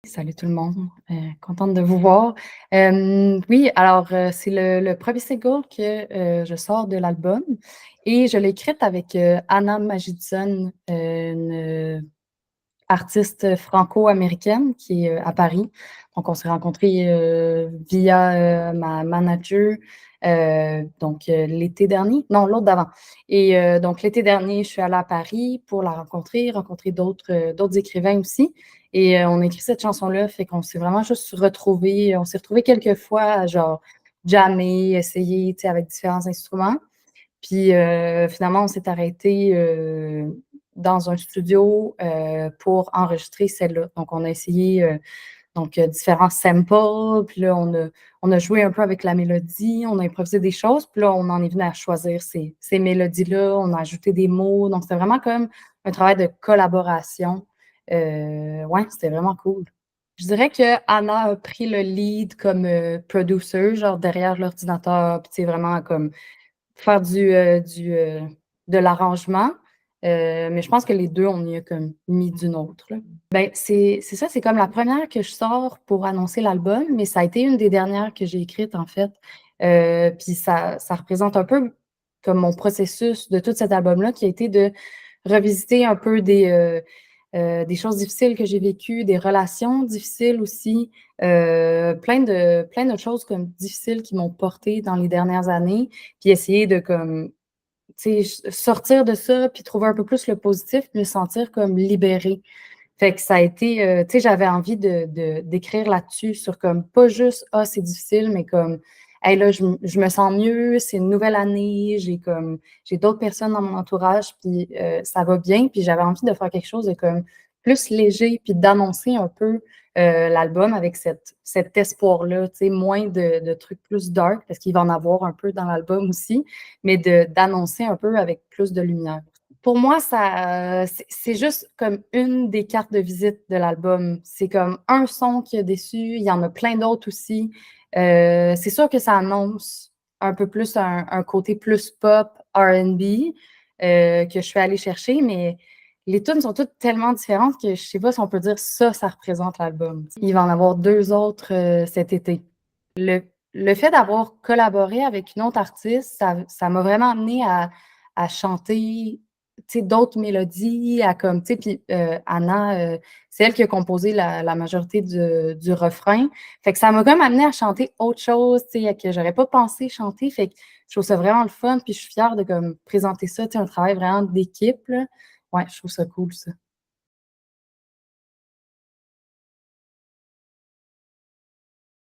Salut tout le monde, contente de vous voir. Oui, alors, c'est le 1er single que, je sors de l'album et je l'ai écrite avec, Anna Majidson, une artiste franco-américaine qui est, à Paris. Donc on s'est rencontrés, via, ma manager, donc l'été dernier, non, l'autre d'avant et donc l'été dernier, je suis allée à Paris pour la rencontrer d'autres écrivains aussi et on a écrit cette chanson-là, fait qu'on s'est vraiment juste retrouvés. On s'est retrouvés quelques fois à genre jammer, essayer, tu sais, avec différents instruments. Puis finalement, on s'est arrêtés dans un studio pour enregistrer celle-là. Donc, on a essayé différents samples, puis là, on a joué un peu avec la mélodie, on a improvisé des choses, puis là, on en est venu à choisir ces mélodies-là, on a ajouté des mots. Donc, c'était vraiment comme un travail de collaboration. Ouais, c'était vraiment cool. Je dirais que Anna a pris le lead comme producer, genre derrière l'ordinateur, puis tu sais, vraiment comme faire de l'arrangement, mais je pense que les 2 on y a comme mis du nôtre, là. Ben, c'est ça, c'est comme la première que je sors pour annoncer l'album, mais ça a été une des dernières que j'ai écrites, en fait, puis ça représente un peu comme mon processus de tout cet album-là qui a été de revisiter un peu des choses difficiles que j'ai vécues, des relations difficiles aussi, plein d'autres choses comme difficiles qui m'ont portée dans les dernières années, puis essayer de comme, tu sais, sortir de ça, puis trouver un peu plus le positif, puis me sentir comme libérée. Fait que ça a été, tu sais, j'avais envie d'écrire là-dessus sur comme pas juste: «Ah, c'est difficile», mais comme: «Hey, là, je me sens mieux, c'est une nouvelle année, j'ai d'autres personnes dans mon entourage, puis ça va bien». Puis j'avais envie de faire quelque chose de comme plus léger, puis d'annoncer un peu, l'album avec cet espoir-là, tu sais, moins de trucs plus dark, parce qu'il va en avoir un peu dans l'album aussi, mais d'annoncer un peu avec plus de lumière. Pour moi, ça, c'est juste comme une des cartes de visite de l'album. C'est comme un son qui a déçu, il y en a plein d'autres aussi. C'est sûr que ça annonce un peu plus un côté plus pop, R&B, que je suis allée chercher, mais les tunes sont toutes tellement différentes que je sais pas si on peut dire ça représente l'album. Il va en avoir 2 autres, cet été. Le le fait d'avoir collaboré avec une autre artiste, ça m'a vraiment amenée à chanter, tu sais, d'autres mélodies, à comme tu sais, puis, Anna, c'est elle qui a composé la majorité du refrain. Fait que ça m'a comme amenée à chanter autre chose, tu sais, que j'aurais pas pensé chanter. Fait que je trouve ça vraiment le fun, puis je suis fière de comme présenter ça, tu sais, un travail vraiment d'équipe, là. Ouais, je trouve ça cool ça.